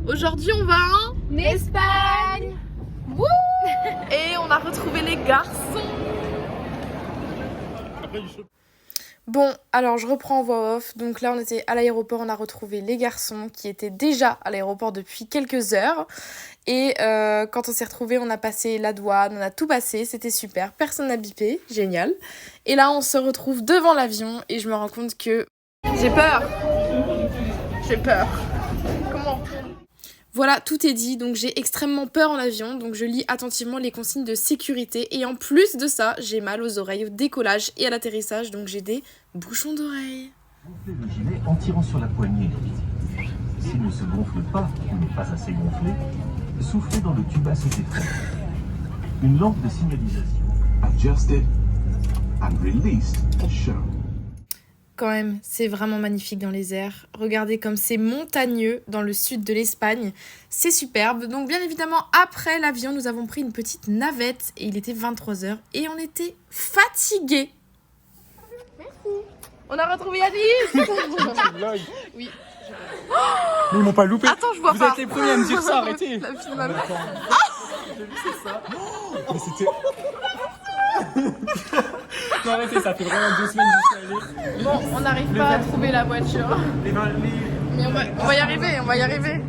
Aujourd'hui on va en Espagne. Wouh. Et on a retrouvé les garçons. Bon, alors je reprends en voix off. Donc là on était à l'aéroport, on a retrouvé les garçons qui étaient déjà à l'aéroport depuis quelques heures. Et quand on s'est retrouvés, on a passé la douane, on a tout passé, c'était super, personne n'a bipé, génial. Et là on se retrouve devant l'avion et je me rends compte que j'ai peur. J'ai peur. Comment ? Voilà, tout est dit, donc j'ai extrêmement peur en avion, donc je lis attentivement les consignes de sécurité. Et en plus de ça, j'ai mal aux oreilles au décollage et à l'atterrissage, donc j'ai des bouchons d'oreilles. Gonflez le gilet en tirant sur la poignée. S'il ne se gonfle pas ou n'est pas assez gonflé, soufflez dans le tube à cet effet. Une lampe de signalisation. Adjusted and released shown. Quand même, c'est vraiment magnifique dans les airs. Regardez comme c'est montagneux dans le sud de l'Espagne. C'est superbe. Donc bien évidemment, après l'avion, nous avons pris une petite navette et il était 23h et on était fatigués. Merci. On a retrouvé Alice. Oui. Mais ils m'ont pas loupé. Attends, je vois Vous pas. êtes les premiers à me dire ça, arrêtez. La fille de ma mère. J'ai vu, c'est ça. Mais c'était... Non, arrêtez, ça fait vraiment 2 semaines que je suis allé. Bon, on n'arrive pas à trouver la voiture. Mais on va y arriver, on va y arriver.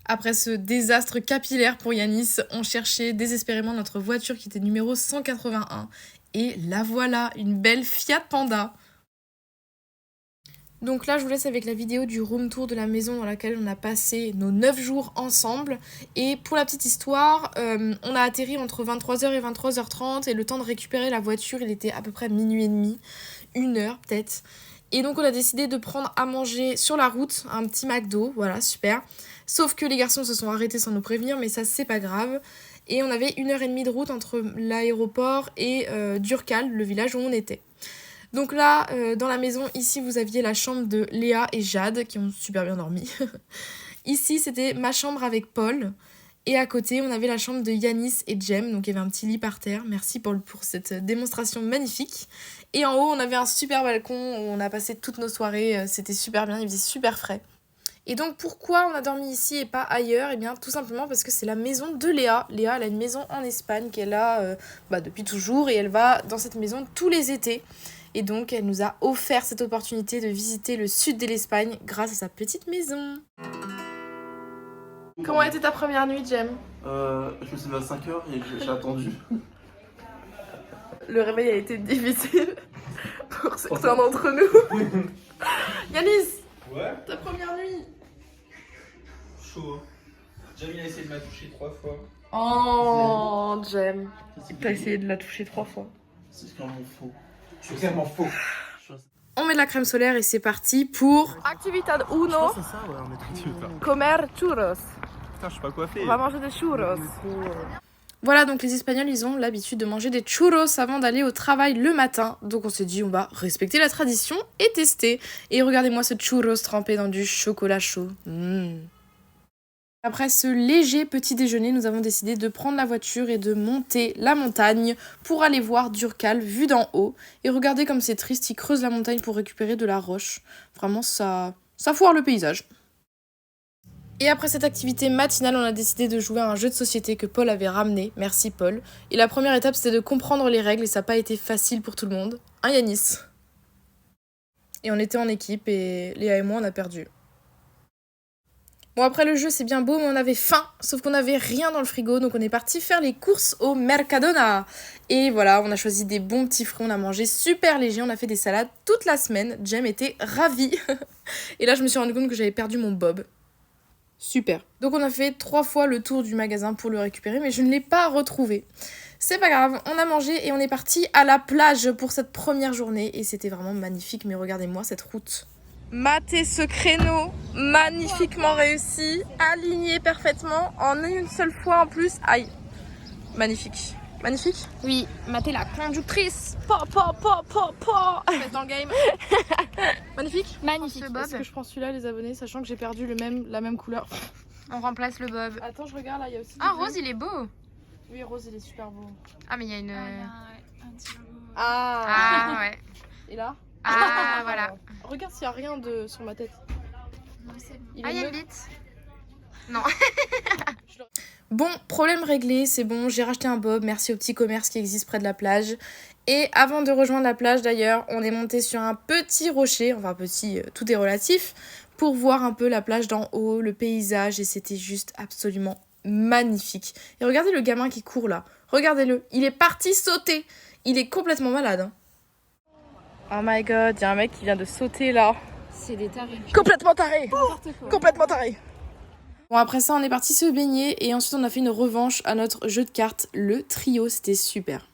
Après ce désastre capillaire pour Yanis, on cherchait désespérément notre voiture qui était numéro 181. Et la voilà, une belle Fiat Panda. Donc là, je vous laisse avec la vidéo du room tour de la maison dans laquelle on a passé nos 9 jours ensemble. Et pour la petite histoire, on a atterri entre 23h et 23h30 et le temps de récupérer la voiture, il était à peu près minuit et demi, 1h peut-être. Et donc on a décidé de prendre à manger sur la route, un petit McDo, voilà, super. Sauf que les garçons se sont arrêtés sans nous prévenir, mais ça c'est pas grave. Et on avait 1h30 de route entre l'aéroport et Durcal, le village où on était. Donc là, dans la maison, ici, vous aviez la chambre de Léa et Jade, qui ont super bien dormi. Ici, c'était ma chambre avec Paul. Et à côté, on avait la chambre de Yanis et Jem, donc il y avait un petit lit par terre. Merci Paul pour cette démonstration magnifique. Et en haut, on avait un super balcon où on a passé toutes nos soirées. C'était super bien, il faisait super frais. Et donc, pourquoi on a dormi ici et pas ailleurs ? Eh bien, tout simplement parce que c'est la maison de Léa. Léa, elle a une maison en Espagne qu'elle a depuis toujours et elle va dans cette maison tous les étés. Et donc, elle nous a offert cette opportunité de visiter le sud de l'Espagne grâce à sa petite maison. Comment était ta première nuit, Jem ? Je me suis levé à 5h et j'ai attendu. Le réveil a été difficile pour certains d'entre nous. Yanis, Ouais, ta première nuit ? chaud. Jamie a essayé de me toucher 3 fois. Oh, Jem. T'as essayé de la toucher 3 fois. C'est clairement faux. C'est tellement faux. On met de la crème solaire et c'est parti pour Actividad 1, C'est ça, ouais, on est tranquille. comer churros. Putain, je suis pas coiffé. On va manger des churros. Voilà, donc les Espagnols, ils ont l'habitude de manger des churros avant d'aller au travail le matin. Donc on s'est dit, on va respecter la tradition et tester. Et regardez-moi ce churros trempé dans du chocolat chaud. Après ce léger petit déjeuner, nous avons décidé de prendre la voiture et de monter la montagne pour aller voir Durcal vu d'en haut. Et regardez comme c'est triste, ils creusent la montagne pour récupérer de la roche. Vraiment, ça foire le paysage. Et après cette activité matinale, on a décidé de jouer à un jeu de société que Paul avait ramené. Merci Paul. Et la première étape, c'était de comprendre les règles et ça n'a pas été facile pour tout le monde. Hein, Yanis ? Et on était en équipe et Léa et moi, on a perdu. Bon, après le jeu, c'est bien beau, mais on avait faim, sauf qu'on n'avait rien dans le frigo, donc on est parti faire les courses au Mercadona. Et voilà, on a choisi des bons petits fruits, on a mangé super léger, on a fait des salades toute la semaine. Jem était ravie. Et là, je me suis rendu compte que j'avais perdu mon bob. Super. Donc on a fait 3 fois le tour du magasin pour le récupérer, mais je ne l'ai pas retrouvé. C'est pas grave, on a mangé et on est parti à la plage pour cette première journée. Et c'était vraiment magnifique, mais regardez-moi cette route. Matez ce créneau, magnifiquement réussi, aligné parfaitement, en une seule fois en plus. Aïe, magnifique. Magnifique. Oui, Mathé la conductrice. Faites dans le game. Magnifique. Magnifique. Est-ce que je prends celui-là, les abonnés, sachant que j'ai perdu la même couleur. On remplace le bob. Attends, je regarde là, il y a aussi. Ah, des bleus. Rose, il est beau. Oui, Rose, il est super beau. Ah, mais il y a une. Ah. Ah, ouais. Et là. Ah, voilà. Regarde s'il n'y a rien sur ma tête. Ah, Il il y a est une neutre. bite. Non. Bon, problème réglé, c'est bon, j'ai racheté un bob, merci au petit commerce qui existe près de la plage. Et avant de rejoindre la plage d'ailleurs, on est monté sur un petit rocher, enfin petit, tout est relatif, pour voir un peu la plage d'en haut, le paysage, et c'était juste absolument magnifique. Et regardez le gamin qui court là, regardez-le, il est parti sauter, il est complètement malade. Hein. Oh my god, il y a un mec qui vient de sauter là. C'est des tarés. Complètement taré. Complètement taré. Bon, après ça, on est parti se baigner et ensuite on a fait une revanche à notre jeu de cartes, le trio, c'était super.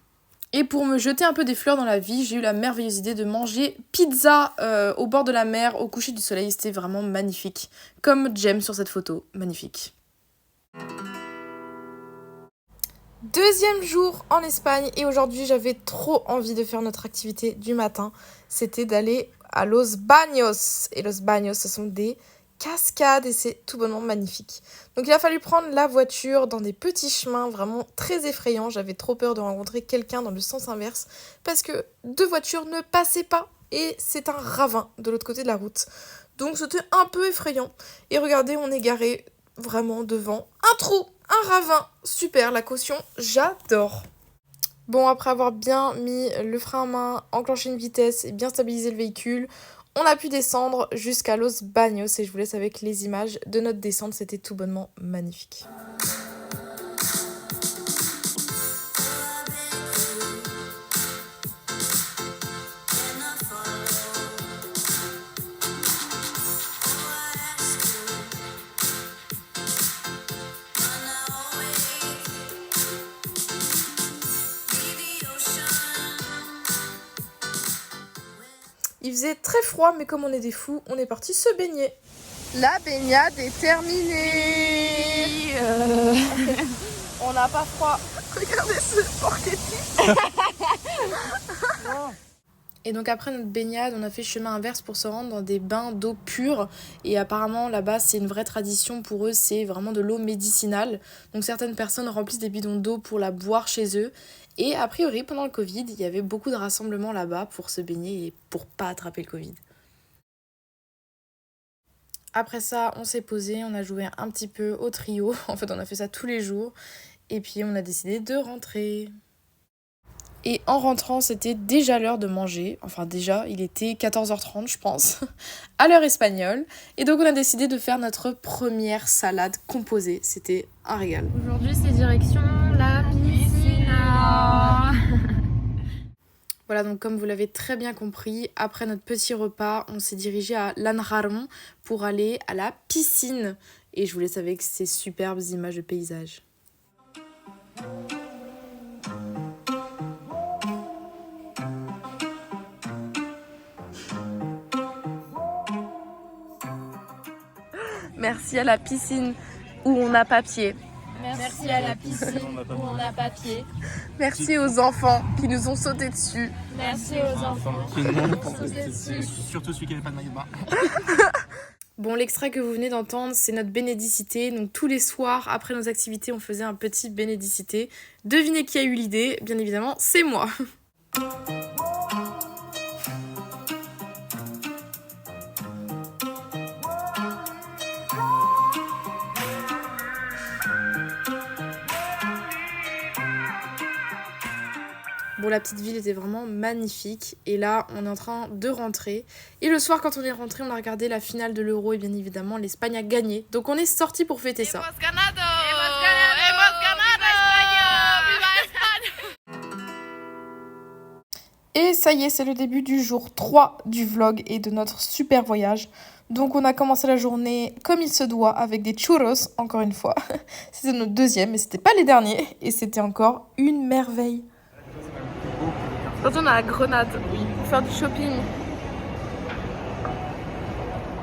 Et pour me jeter un peu des fleurs dans la vie, j'ai eu la merveilleuse idée de manger pizza au bord de la mer, au coucher du soleil, c'était vraiment magnifique. Comme Jem sur cette photo, magnifique. Deuxième jour en Espagne et aujourd'hui j'avais trop envie de faire notre activité du matin, c'était d'aller à Los Baños. Et Los Baños, ce sont des cascades et c'est tout bonnement magnifique. Donc il a fallu prendre la voiture dans des petits chemins vraiment très effrayants. J'avais trop peur de rencontrer quelqu'un dans le sens inverse parce que deux voitures ne passaient pas et c'est un ravin de l'autre côté de la route. Donc c'était un peu effrayant. Et regardez, on est garé vraiment devant un trou, un ravin. Super, la caution, j'adore. Bon, après avoir bien mis le frein à main, enclenché une vitesse et bien stabilisé le véhicule, on a pu descendre jusqu'à Los Baños et je vous laisse avec les images de notre descente, c'était tout bonnement magnifique. Il faisait très froid, mais comme on est des fous, on est parti se baigner. La baignade est terminée. On n'a pas froid. Regardez ce porc-épic. Et donc après notre baignade, on a fait chemin inverse pour se rendre dans des bains d'eau pure. Et apparemment là-bas, c'est une vraie tradition pour eux, c'est vraiment de l'eau médicinale. Donc certaines personnes remplissent des bidons d'eau pour la boire chez eux. Et a priori, pendant le Covid, il y avait beaucoup de rassemblements là-bas pour se baigner et pour pas attraper le Covid. Après ça, on s'est posé, on a joué un petit peu au trio. En fait, on a fait ça tous les jours. Et puis, on a décidé de rentrer. Et en rentrant, c'était déjà l'heure de manger. Enfin déjà, il était 14h30 je pense, à l'heure espagnole. Et donc on a décidé de faire notre première salade composée. C'était un régal. Aujourd'hui, c'est direction la piscina. Voilà, donc comme vous l'avez très bien compris, après notre petit repas, on s'est dirigé à Lanjarón pour aller à la piscine. Et je vous laisse avec ces superbes images de paysage. Merci à la piscine où on a papier. Merci à la piscine où on a papier. Merci aux enfants qui nous ont sauté dessus. Merci aux enfants. Surtout celui qui n'avait pas de maillot de bain. Bon, l'extrait que vous venez d'entendre, c'est notre bénédicité. Donc tous les soirs, après nos activités, on faisait un petit bénédicité. Devinez qui a eu l'idée? Bien évidemment, c'est moi. Bon, la petite ville était vraiment magnifique. Et là, on est en train de rentrer. Et le soir, quand on est rentré, on a regardé la finale de l'Euro. Et bien évidemment, l'Espagne a gagné. Donc on est sortis pour fêter ça. Et ça y est, c'est le début du jour 3 du vlog et de notre super voyage. Donc on a commencé la journée comme il se doit avec des churros, encore une fois. C'était notre deuxième, mais c'était pas les derniers. Et c'était encore une merveille. Quand on est à Grenade, pour faire du shopping.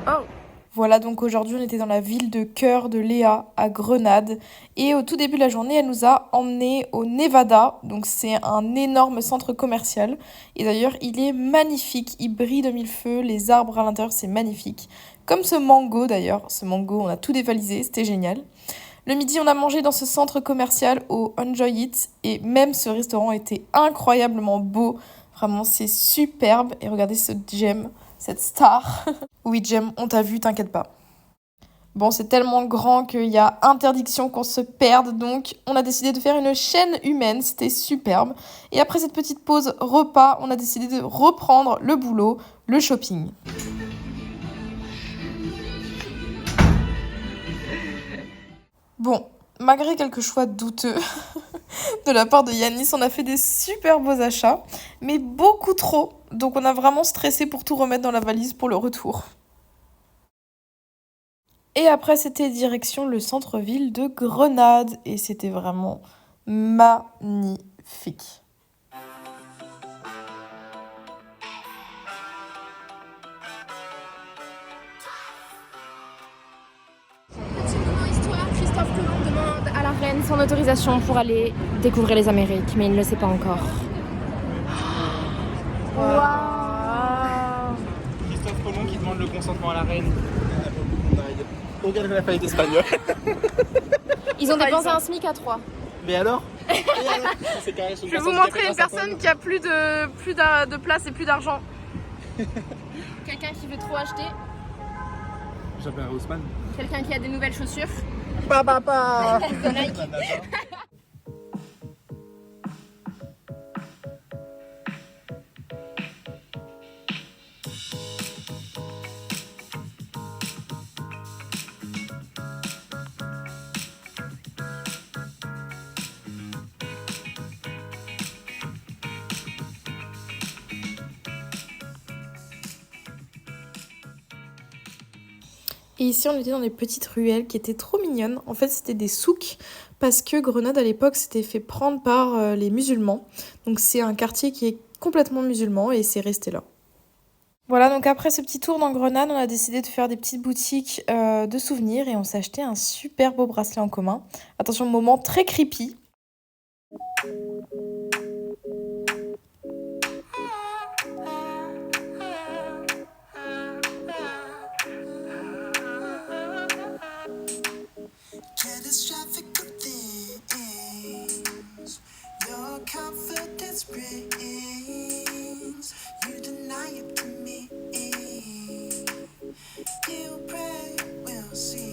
Oh. Voilà, donc aujourd'hui on était dans la ville de cœur de Léa, à Grenade. Et au tout début de la journée, elle nous a emmenés au Nevada. Donc c'est un énorme centre commercial. Et d'ailleurs, il est magnifique, il brille de mille feux, les arbres à l'intérieur, c'est magnifique. Comme ce mango d'ailleurs, ce mango, on a tout dévalisé, c'était génial. Le midi, on a mangé dans ce centre commercial au Enjoy It et même ce restaurant était incroyablement beau. Vraiment, c'est superbe. Et regardez ce Jem, cette star. Oui, Jem, on t'a vu, t'inquiète pas. Bon, c'est tellement grand qu'il y a interdiction qu'on se perde, donc on a décidé de faire une chaîne humaine, c'était superbe. Et après cette petite pause repas, on a décidé de reprendre le boulot, le shopping. Bon, malgré quelques choix douteux de la part de Yanis, on a fait des super beaux achats, mais beaucoup trop, donc on a vraiment stressé pour tout remettre dans la valise pour le retour. Et après, c'était direction le centre-ville de Grenade. Et c'était vraiment magnifique. Petit moment histoire, Christophe Colomb demande à la reine son autorisation pour aller découvrir les Amériques, mais il ne le sait pas encore. Waouh! Christophe Colomb qui demande le consentement à la reine. Regarde la faillite espagnole. Ils ont dépensé un SMIC à 3. Mais alors? C'est carré, Je vais vous montrer une personne qui a plus de place et plus d'argent. Quelqu'un qui veut trop acheter. J'appelle Ousmane. Quelqu'un qui a des nouvelles chaussures. Papa. De Nike. Et ici, on était dans des petites ruelles qui étaient trop mignonnes. En fait, c'était des souks parce que Grenade, à l'époque, s'était fait prendre par les musulmans. Donc, c'est un quartier qui est complètement musulman et c'est resté là. Voilà, donc après ce petit tour dans Grenade, on a décidé de faire des petites boutiques de souvenirs et on s'est acheté un super beau bracelet en commun. Attention, moment très creepy. Catastrophic things your confidence brings. You deny it to me. You pray, we'll see.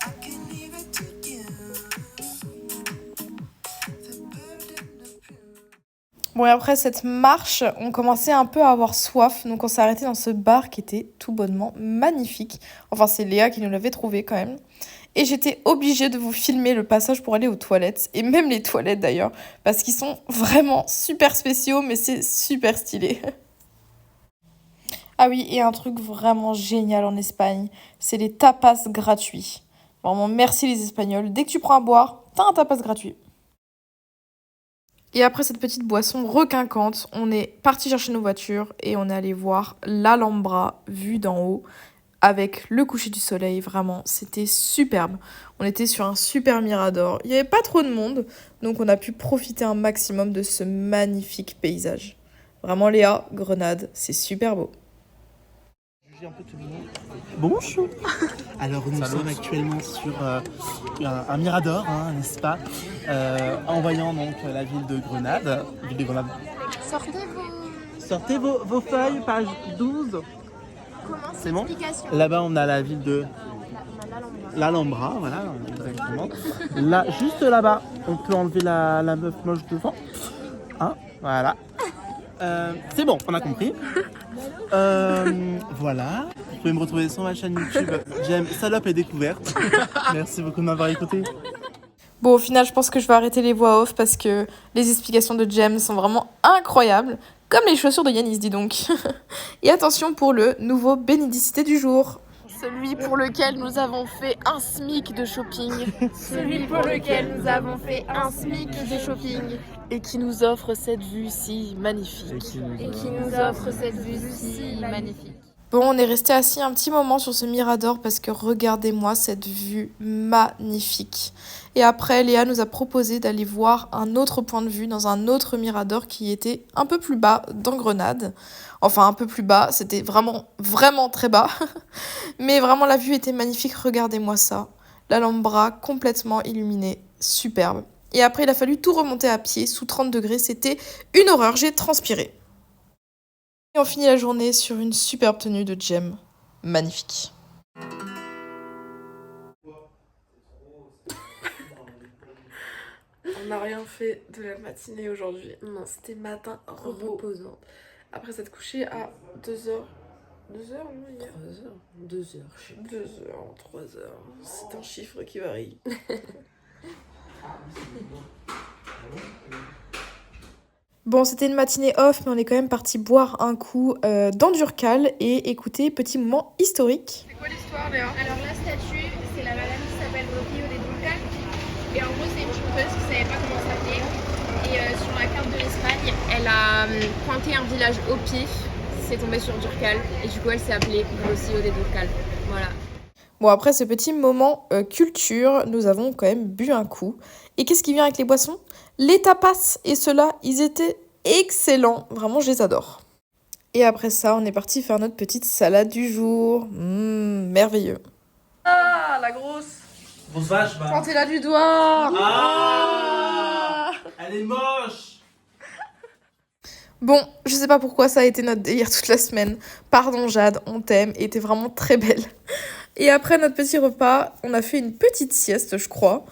I can leave it to you. The burden of proof. Bon, et après cette marche, on commençait un peu à avoir soif, donc on s'est arrêté dans ce bar qui était tout bonnement magnifique. Enfin, c'est Léa qui nous l'avait trouvé quand même. Et j'étais obligée de vous filmer le passage pour aller aux toilettes, et même les toilettes d'ailleurs, parce qu'ils sont vraiment super spéciaux, mais c'est super stylé. Ah oui, et un truc vraiment génial en Espagne, c'est les tapas gratuits. Vraiment, merci les Espagnols. Dès que tu prends à boire, t'as un tapas gratuit. Et après cette petite boisson requinquante, on est parti chercher nos voitures et on est allé voir l'Alhambra vue d'en haut avec le coucher du soleil. Vraiment, c'était superbe. On était sur un super mirador. Il n'y avait pas trop de monde, donc on a pu profiter un maximum de ce magnifique paysage. Vraiment, Léa, Grenade, c'est super beau. Bonjour. Alors nous sommes actuellement sur un mirador, hein, n'est-ce pas, en voyant donc la ville de Grenade. Sortez vos feuilles, page 12. C'est bon. Là-bas on a la ville de l'Alhambra, voilà, exactement. Là, juste là-bas, on peut enlever la meuf moche devant. Hein, voilà. C'est bon, on a compris. Voilà. Vous pouvez me retrouver sur ma chaîne YouTube. J'aime Salope et Découverte. Merci beaucoup de m'avoir écouté. Bon, au final, je pense que je vais arrêter les voix off parce que les explications de Jem sont vraiment incroyables. Comme les chaussures de Yanis, dis donc. Et attention pour le nouveau bénédicité du jour. Celui pour lequel nous avons fait un SMIC de shopping. Celui pour lequel nous avons fait un SMIC de shopping. Et qui nous offre cette vue si magnifique. Et qui nous offre cette vue si magnifique. Bon, on est resté assis un petit moment sur ce mirador parce que regardez-moi cette vue magnifique. Et après, Léa nous a proposé d'aller voir un autre point de vue dans un autre mirador qui était un peu plus bas dans Grenade. Enfin, un peu plus bas, c'était vraiment, vraiment très bas. Mais vraiment, la vue était magnifique, regardez-moi ça. L'Alhambra complètement illuminée, superbe. Et après, il a fallu tout remonter à pied sous 30 degrés, c'était une horreur, j'ai transpiré. Et on finit la journée sur une superbe tenue de Jem. Magnifique. On n'a rien fait de la matinée aujourd'hui. Non, c'était matin reposant. Après s'être couché à 2h. 2h, non, hier 3h. 2h. 2h, 3h. C'est un chiffre qui varie. Bon, c'était une matinée off, mais on est quand même parti boire un coup dans Durcal et écouter petit moment historique. C'est quoi l'histoire, Léa? Alors la statue, c'est la madame qui s'appelle Rocío de Durcal. Et en gros, c'est une chanteuse qui savait pas comment s'appeler. Et sur la carte de l'Espagne, elle a pointé un village au pif. C'est tombé sur Durcal. Et du coup, elle s'est appelée Rocío de Durcal. Voilà. Bon, après ce petit moment culture, nous avons quand même bu un coup. Et qu'est-ce qui vient avec les boissons? Les tapas. Et ceux-là, ils étaient excellents. Vraiment, je les adore. Et après ça, on est parti faire notre petite salade du jour. Merveilleux. Ah, la grosse. Grosse vache, va. Pointez-la du doigt. Ah, elle est moche. Bon, je sais pas pourquoi ça a été notre délire toute la semaine. Pardon Jade, on t'aime et t'es vraiment très belle. Et après notre petit repas, on a fait une petite sieste, je crois.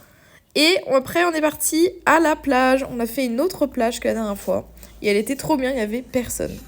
Et après, on est parti à la plage. On a fait une autre plage que la dernière fois. Et elle était trop bien, il y avait personne.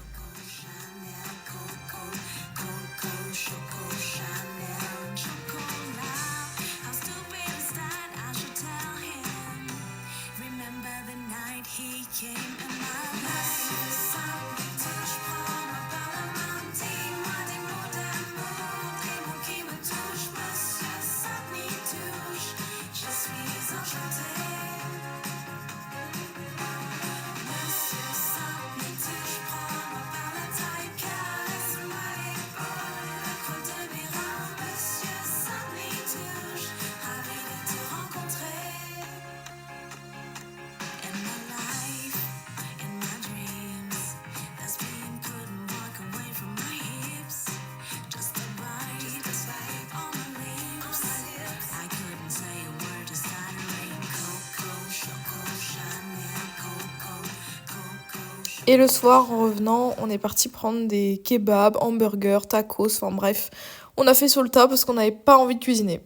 Et le soir, en revenant, on est parti prendre des kebabs, hamburgers, tacos, enfin bref. On a fait sur le tas parce qu'on n'avait pas envie de cuisiner.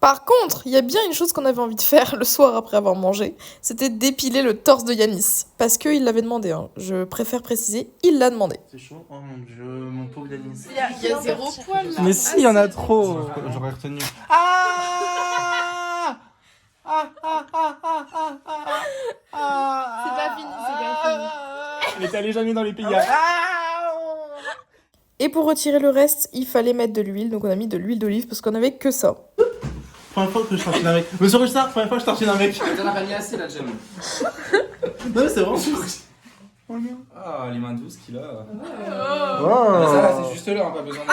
Par contre, il y a bien une chose qu'on avait envie de faire le soir après avoir mangé, c'était d'épiler le torse de Yanis. Parce qu'il l'avait demandé, hein. Je préfère préciser, il l'a demandé. C'est chaud, oh mon dieu, mon pauvre Yanis. Il y a 0 poil là. Mais si, il y en a trop. J'aurais retenu. C'est pas fini, c'est pas fini. Elle était allée jamais dans les pays. Et pour retirer le reste, il fallait mettre de l'huile. Donc on a mis de l'huile d'olive parce qu'on avait que ça. Première fois que je tartine un mec. Monsieur Richard, première fois que je tartine un mec. T'en as pas mis assez là, Jem. Non mais c'est vraiment. Ah, les mains douces qu'il a. Oh. Mais ça, là, c'est juste là, on n'a pas besoin de.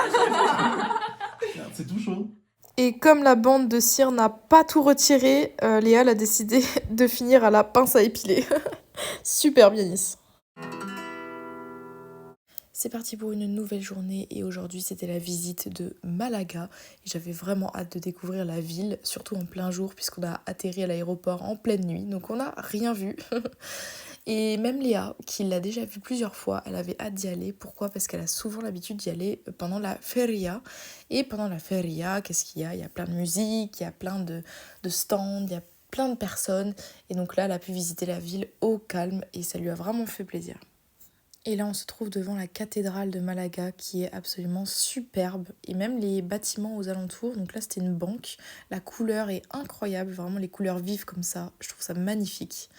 C'est tout chaud. Et comme la bande de cire n'a pas tout retiré, Léa a décidé de finir à la pince à épiler. Super bien, Yanis. C'est parti pour une nouvelle journée et aujourd'hui c'était la visite de Malaga. Et j'avais vraiment hâte de découvrir la ville, surtout en plein jour puisqu'on a atterri à l'aéroport en pleine nuit. Donc on n'a rien vu. Et même Léa, qui l'a déjà vu plusieurs fois, elle avait hâte d'y aller. Pourquoi? Parce qu'elle a souvent l'habitude d'y aller pendant la feria. Et pendant la feria, qu'est-ce qu'il y a? Il y a plein de musique, il y a plein de stands, il y a plein de personnes. Et donc là, elle a pu visiter la ville au calme et ça lui a vraiment fait plaisir. Et là, on se trouve devant la cathédrale de Malaga qui est absolument superbe. Et même les bâtiments aux alentours. Donc là, c'était une banque. La couleur est incroyable. Vraiment, les couleurs vives comme ça. Je trouve ça magnifique.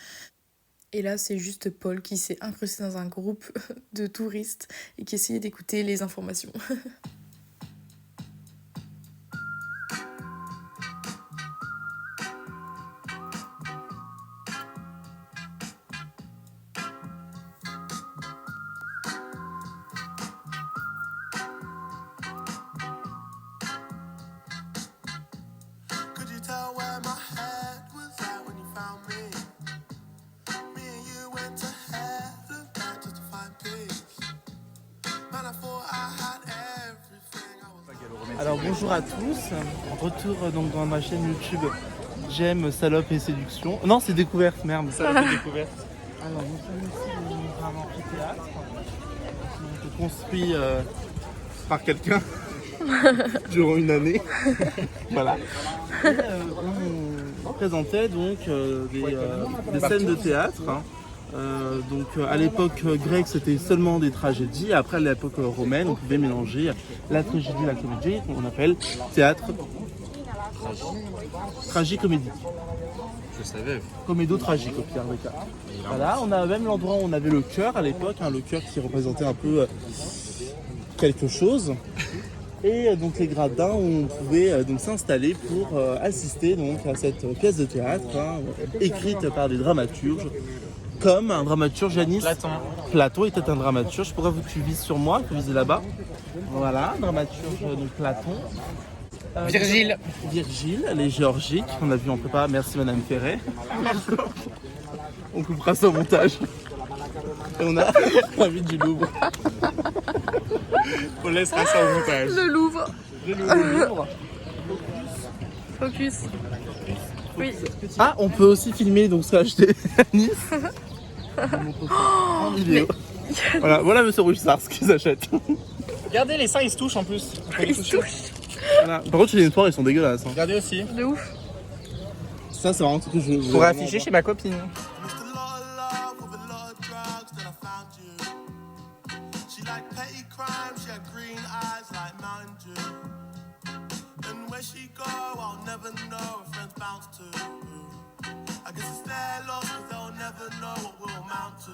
Et là, c'est juste Paul qui s'est incrusté dans un groupe de touristes et qui essayait d'écouter les informations. Could you tell where my head was at when you found me? Me and you went to hell and back just to find peace. Man, I thought I had everything. I was Alors bonjour à tous, retour donc dans ma chaîne YouTube J'aime, salope et séduction. Non, c'est découverte, merde, salope et découverte. Alors nous sommes ici dans un amphithéâtre qui a été construit par quelqu'un durant une année. Voilà. Et, représentait donc des scènes de théâtre. Hein. À l'époque grecque, c'était seulement des tragédies. Après, à l'époque romaine, on pouvait mélanger la tragédie et la comédie, qu'on appelle théâtre tragicomédie. Je savais. Comédo-tragique au pire des cas. Voilà, on a même l'endroit où on avait le chœur à l'époque, hein, le chœur qui représentait un peu quelque chose. Et donc les gradins où on pouvait donc s'installer pour assister donc à cette pièce de théâtre hein, écrite par des dramaturges, comme un dramaturge Janis. Platon était un dramaturge. Pourquoi tu vises sur moi? Tu vises là-bas. Voilà, dramaturge donc Platon. Virgile, les géorgiques, on a vu en prépa, merci Madame Ferret. On coupera ça au montage. Et on a la ville du Louvre. On laissera ça au montage. Le Louvre. Le Louvre. Focus. Oui. Ah, on peut aussi filmer donc ce qu'a acheté à Nice. En vidéo. Voilà Monsieur Roussard, ce qu'ils achètent. Regardez, les seins ils se touchent en plus. Ils se touchent. Voilà. Par contre, chez les nettoirs, ils sont dégueulasses. Hein. Regardez aussi. De ouf. Ça, c'est vraiment ce que je Pour afficher chez ma copine. Missed a lot of love with a lot of drugs, then I found you. She liked petty crime, she had green eyes like Mountain Dew. And where she go, I'll never know, her friends bounce to. I guess it's their loss, cause they'll never know what we'll amount to.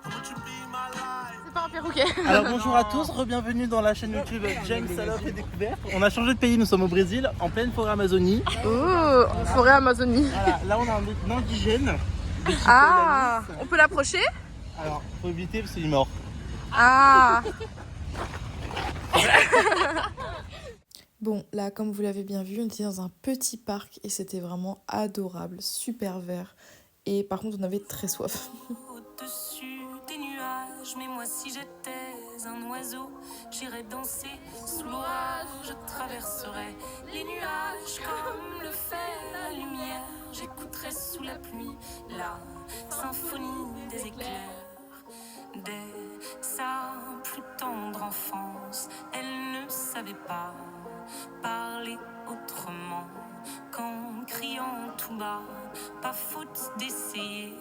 And would you be my life? C'est pas un perroquet. Alors bonjour à tous, re-bienvenue dans la chaîne YouTube James Salope et Découverte. On a changé de pays, nous sommes au Brésil, en pleine forêt Amazonie. Oh, forêt Amazonie. Voilà, là on a un indigène. Ah, on peut l'approcher? Alors, faut éviter parce qu'il est mort. Ah. Bon, là, comme vous l'avez bien vu, on était dans un petit parc et c'était vraiment adorable, super vert. Et par contre, on avait très soif. Au-dessus des nuages, mais moi si j'étais un oiseau, j'irais danser sous l'orage, je traverserais les nuages comme le fait la lumière, j'écouterais sous la pluie la symphonie des éclairs. Dès sa plus tendre enfance, elle ne savait pas parler autrement qu'en criant tout bas. Pas faute d'essayer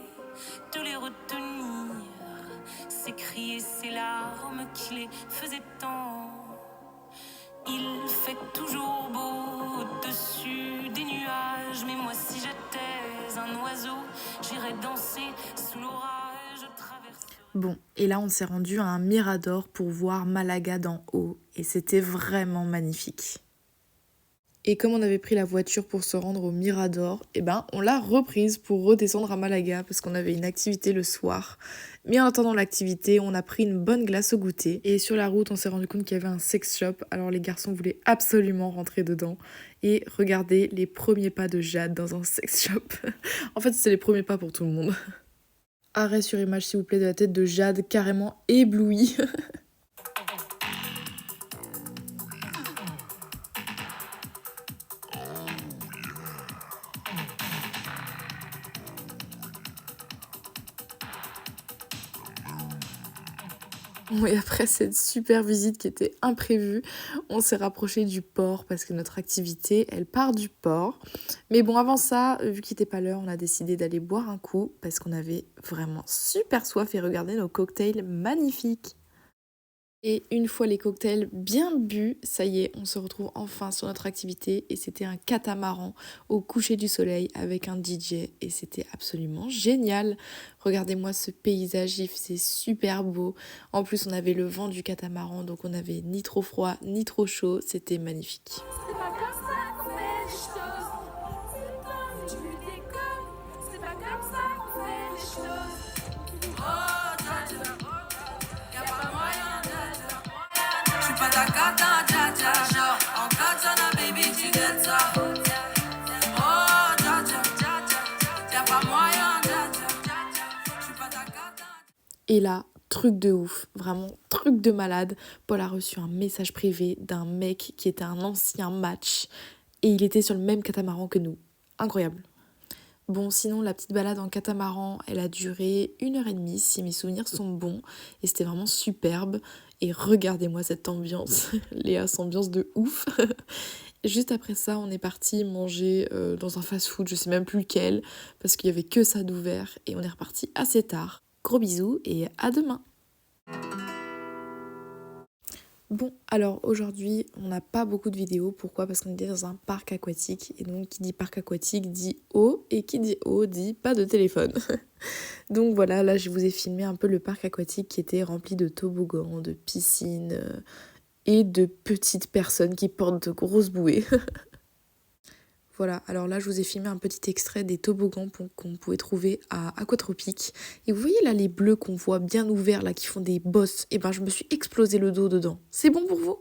de les retenir, c'est crier ses larmes qui les faisaient tant. Il fait toujours beau au-dessus des nuages, mais moi si j'étais un oiseau, j'irais danser sous l'orage, je traverserais. Bon, et là, on s'est rendu à un mirador pour voir Malaga d'en haut. Et c'était vraiment magnifique. Et comme on avait pris la voiture pour se rendre au Mirador, eh ben, on l'a reprise pour redescendre à Malaga parce qu'on avait une activité le soir. Mais en attendant l'activité, on a pris une bonne glace au goûter. Et sur la route, on s'est rendu compte qu'il y avait un sex shop. Alors les garçons voulaient absolument rentrer dedans et regarder les premiers pas de Jade dans un sex shop. En fait, c'est les premiers pas pour tout le monde. Arrêt sur image, s'il vous plaît, de la tête de Jade, carrément éblouie. Et après cette super visite qui était imprévue, on s'est rapproché du port parce que notre activité, elle part du port. Mais bon, avant ça, vu qu'il n'était pas l'heure, on a décidé d'aller boire un coup parce qu'on avait vraiment super soif et regarder nos cocktails magnifiques. Et une fois les cocktails bien bu, ça y est, on se retrouve enfin sur notre activité et c'était un catamaran au coucher du soleil avec un DJ et c'était absolument génial. Regardez-moi ce paysage, il faisait super beau. En plus, on avait le vent du catamaran, donc on n'avait ni trop froid ni trop chaud, c'était magnifique. C'est pas comme ça qu'on fait les choses, c'est pas du décor, c'est pas comme ça qu'on fait les choses. Oh, dja dja, y'a pas moyen, dja dja. J'suis pas ta cata, dja dja, genre en katana, baby, tu gâtes ça. Oh, dja dja, dja dja, y'a pas moyen, dja dja, j'suis pas ta cata. Et là, truc de ouf, vraiment truc de malade. Paul a reçu un message privé d'un mec qui était un ancien match et il était sur le même catamaran que nous. Incroyable. Bon, sinon, la petite balade en catamaran, elle a duré 1h30 si mes souvenirs sont bons et c'était vraiment superbe. Et regardez-moi cette ambiance, Léa, cette ambiance de ouf. Juste après ça, on est parti manger dans un fast-food, je sais même plus lequel, parce qu'il y avait que ça d'ouvert et on est reparti assez tard. Gros bisous et à demain. Bon, alors aujourd'hui, on n'a pas beaucoup de vidéos. Pourquoi ? Parce qu'on était dans un parc aquatique. Et donc, qui dit parc aquatique dit eau. Et qui dit eau dit pas de téléphone. Donc voilà, là, je vous ai filmé un peu le parc aquatique qui était rempli de toboggans, de piscines et de petites personnes qui portent de grosses bouées. Voilà, alors là je vous ai filmé un petit extrait des toboggans qu'on pouvait trouver à Aquatropique. Et vous voyez là les bleus qu'on voit bien ouverts là qui font des bosses, et ben je me suis explosé le dos dedans. C'est bon pour vous ?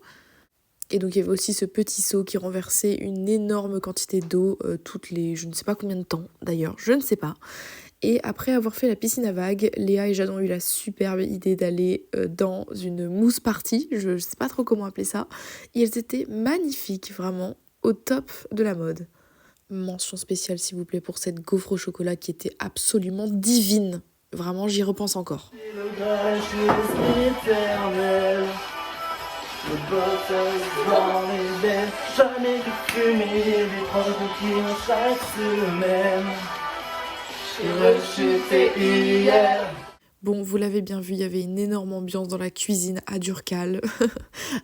Et donc il y avait aussi ce petit seau qui renversait une énorme quantité d'eau toutes les je ne sais pas combien de temps d'ailleurs, je ne sais pas. Et après avoir fait la piscine à vagues, Léa et Jade ont eu la superbe idée d'aller dans une mousse party, je sais pas trop comment appeler ça. Et elles étaient magnifiques, vraiment au top de la mode. Mention spéciale s'il vous plaît pour cette gaufre au chocolat qui était absolument divine. Vraiment, j'y repense encore. Le grâce éternel, le bottle dans les veines, jamais de fumer, des trois coquilles chaque semaine. J'ai rejeté hier. Bon, vous l'avez bien vu, il y avait une énorme ambiance dans la cuisine à Durcal.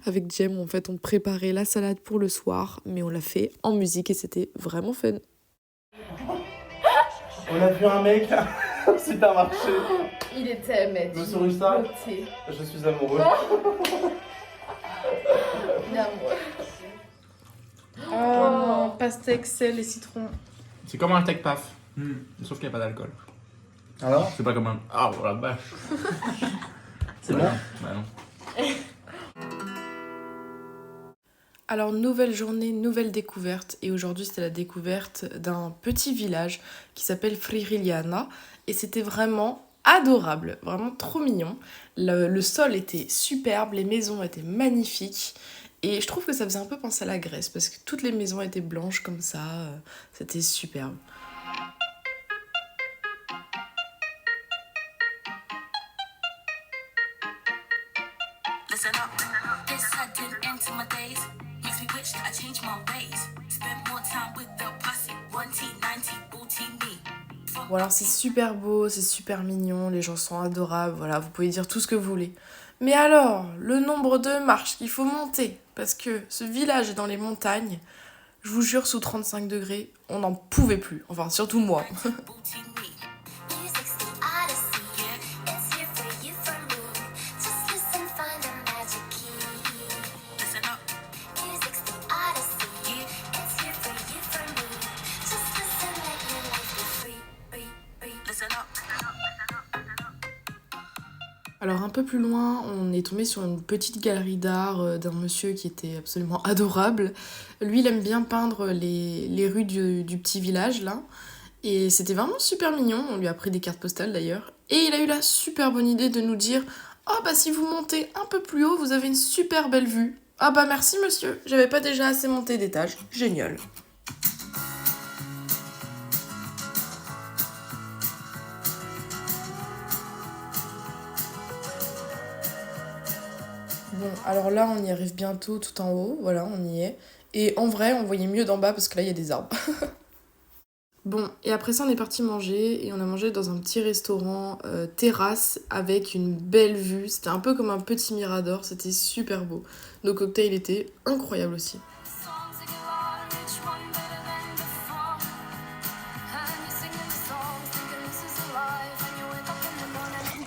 Avec Jem, en fait, on préparait la salade pour le soir, mais on l'a fait en musique et c'était vraiment fun. On a vu un mec au supermarché. Il était bête. Monsieur Rusta, je suis amoureux. Il est amoureux. Oh non, pastèque, sel et citron. C'est comme un tech paf, sauf qu'il n'y a pas d'alcool. Alors ? C'est pas comme un. Ah, oh la vache. C'est bon ? Bah non. Alors, nouvelle journée, nouvelle découverte. Et aujourd'hui, c'était la découverte d'un petit village qui s'appelle Frigyliana. Et c'était vraiment adorable, vraiment trop mignon. Le sol était superbe, les maisons étaient magnifiques. Et je trouve que ça faisait un peu penser à la Grèce parce que toutes les maisons étaient blanches comme ça. C'était superbe. Listen up, this had didn't enter my days. Makes me wish I changed my ways. Spend more time with the posse. 1T90, booty me. Bon alors c'est super beau, c'est super mignon, les gens sont adorables, voilà, vous pouvez dire tout ce que vous voulez. Mais alors, le nombre de marches qu'il faut monter, parce que ce village est dans les montagnes, je vous jure, sous 35 degrés, on n'en pouvait plus, enfin surtout moi. Booty me. Music's the odyssey, yeah. It's here for you, for me. Just listen, find a magic key. Listen up. Music's the odyssey, yeah. It's here for you, for me. Just listen, let your life be free, free, free. Listen up. Alors un peu plus loin, on est tombé sur une petite galerie d'art d'un monsieur qui était absolument adorable. Lui, il aime bien peindre les rues du petit village, là. Et c'était vraiment super mignon, on lui a pris des cartes postales d'ailleurs. Et il a eu la super bonne idée de nous dire « Ah bah si vous montez un peu plus haut, vous avez une super belle vue. » Ah bah merci monsieur, j'avais pas déjà assez monté d'étage. Génial. Bon, alors là, on y arrive bientôt tout en haut, voilà, on y est. Et en vrai, on voyait mieux d'en bas parce que là, il y a des arbres. Bon, et après ça, on est parti manger et on a mangé dans un petit restaurant terrasse avec une belle vue. C'était un peu comme un petit mirador, c'était super beau. Nos cocktails étaient incroyables aussi. Songs that you are, which one better than before? And you're singing the songs, thinking this is a life, and you wake up in the morning.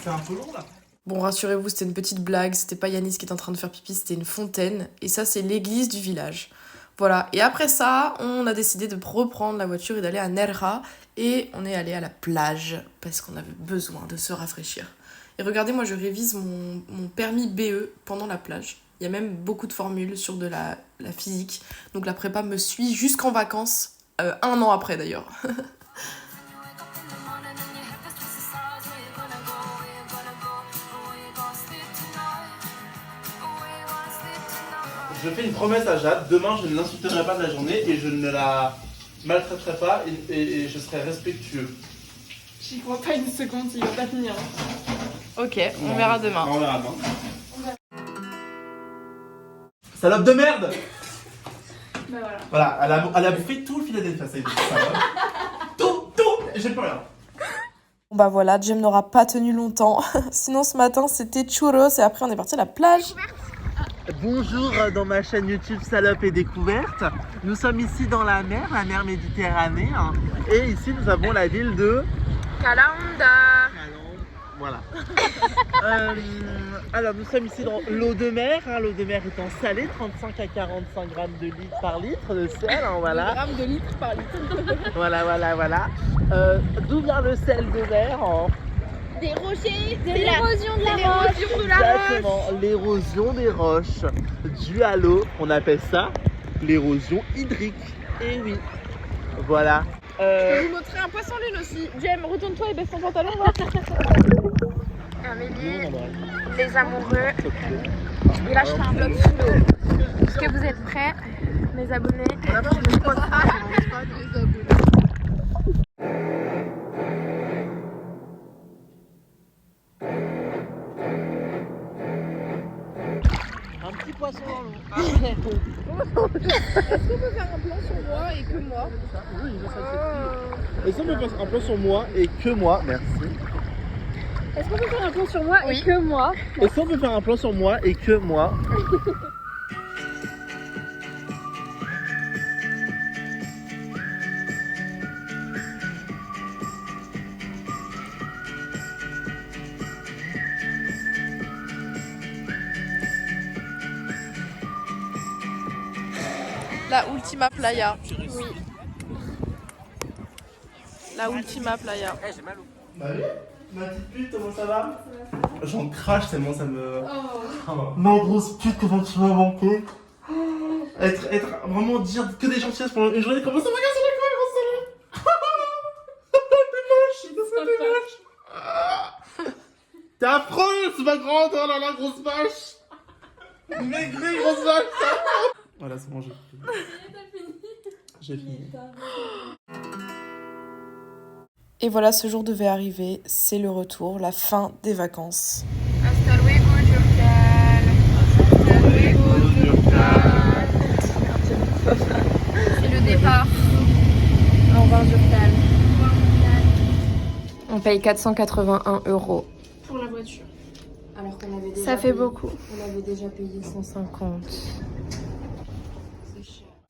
C'est un peu long là. Bon, rassurez-vous, c'était une petite blague, c'était pas Yanis qui était en train de faire pipi, c'était une fontaine. Et ça, c'est l'église du village. Voilà, et après ça, on a décidé de reprendre la voiture et d'aller à Nerja. Et on est allé à la plage, parce qu'on avait besoin de se rafraîchir. Et regardez, moi je révise mon permis BE pendant la plage. Il y a même beaucoup de formules sur de la physique. Donc la prépa me suit jusqu'en vacances, 1 an après d'ailleurs. Je fais une promesse à Jade, demain je ne l'insulterai pas de la journée et je ne la maltraiterai pas et je serai respectueux. J'y crois pas une seconde, il va pas tenir. Ok, on verra demain. On verra demain. Salope de merde. Bah voilà. Voilà, elle a bouffé tout le Philadelphia, ça y est, salope. Tout, j'ai plus rien. Bon bah voilà, Jem n'aura pas tenu longtemps. Sinon ce matin c'était churros et après on est parti à la plage. Bonjour dans ma chaîne YouTube Salope et Découverte. Nous sommes ici dans la mer Méditerranée. Et ici nous avons la ville de Calanda. Voilà. Alors nous sommes ici dans l'eau de mer. L'eau de mer étant salée, 35 à 45 grammes de litre par litre de sel. Voilà. Grammes de litres par litre. Voilà. D'où vient le sel de mer Des rochers, c'est l'érosion de la roche. Exactement, l'érosion des roches. Due à l'eau, on appelle ça l'érosion hydrique. Et oui, voilà. Je peux vous montrer un poisson lune aussi. Jem, retourne-toi et baisse ton pantalon. Amélie, les amoureux. Et là, je fais un vlog sous l'eau. Est-ce que vous êtes prêts, mes abonnés? Un petit poisson dans l'eau. Est-ce qu'on peut faire un plan sur moi et que moi? Est-ce qu'on peut faire un plan sur moi et que moi? Merci. Est-ce qu'on peut faire un plan sur moi et que moi? Est-ce qu'on peut faire un plan sur moi et que moi? La Ultima Playa. Oui. La Ultima Playa. Bah oui, ma petite pute, comment ça va? J'en crache tellement ça me... Ma grosse pute, comment tu m'as manqué? Être vraiment dire que des gentillesses pendant une journée, comment ça va casser les couilles, grosse salope? T'es moche, t'es affreuse, ma grande, oh là là, grosse vache. Maigrie, grosse vache. Voilà, c'est bon, j'ai fini. Et voilà, ce jour devait arriver, c'est le retour, la fin des vacances. Hasta luego, Durcal. Hasta luego, Durcal. C'est le départ. Au revoir, Durcal. On paye 481 € Pour la voiture. Alors qu'on avait déjà Ça fait beaucoup. On avait déjà payé 150.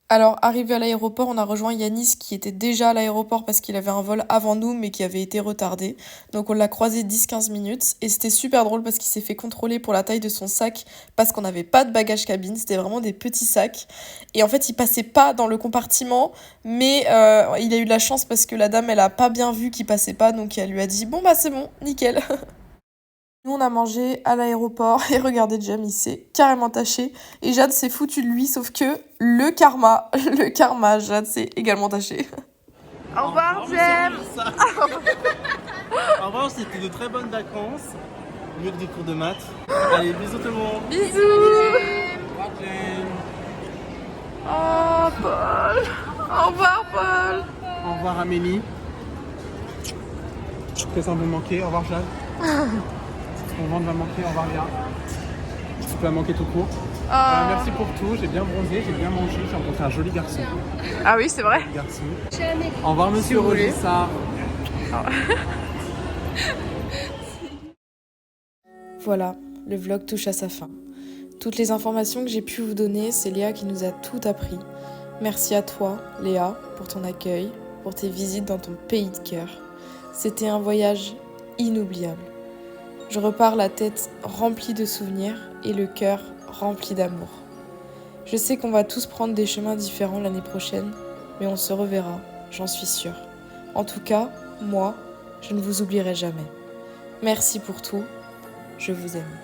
Alors, arrivé à l'aéroport, on a rejoint Yanis qui était déjà à l'aéroport parce qu'il avait un vol avant nous mais qui avait été retardé. Donc on l'a croisé 10-15 minutes et c'était super drôle parce qu'il s'est fait contrôler pour la taille de son sac parce qu'on n'avait pas de bagages cabine, c'était vraiment des petits sacs. Et en fait, il passait pas dans le compartiment mais il a eu de la chance parce que la dame, elle a pas bien vu qu'il passait pas donc elle lui a dit « Bon bah c'est bon, nickel !» Nous, on a mangé à l'aéroport et regardez, Jem, il s'est carrément taché. Et Jade s'est foutu de lui, sauf que le karma, Jade s'est également taché. Au revoir, Jem. Au revoir, c'était de très bonnes vacances. Mieux que des cours de maths. Allez, bisous tout le monde. Bisous. Au revoir, Jane. Oh, Paul. Au revoir, Paul. Au revoir, Amélie. Qu'est-ce qu'on va me manquer? Au revoir, Jade. Mon ventre va manquer, au revoir Léa. Tu vas manquer tout court. Merci pour tout, j'ai bien bronzé, j'ai bien mangé, j'ai rencontré un joli garçon. Ah oui, c'est vrai. Garçon. Au revoir monsieur Rogissard. Voilà, le vlog touche à sa fin. Toutes les informations que j'ai pu vous donner, c'est Léa qui nous a tout appris. Merci à toi, Léa, pour ton accueil, pour tes visites dans ton pays de cœur. C'était un voyage inoubliable. Je repars la tête remplie de souvenirs et le cœur rempli d'amour. Je sais qu'on va tous prendre des chemins différents l'année prochaine, mais on se reverra, j'en suis sûre. En tout cas, moi, je ne vous oublierai jamais. Merci pour tout, je vous aime.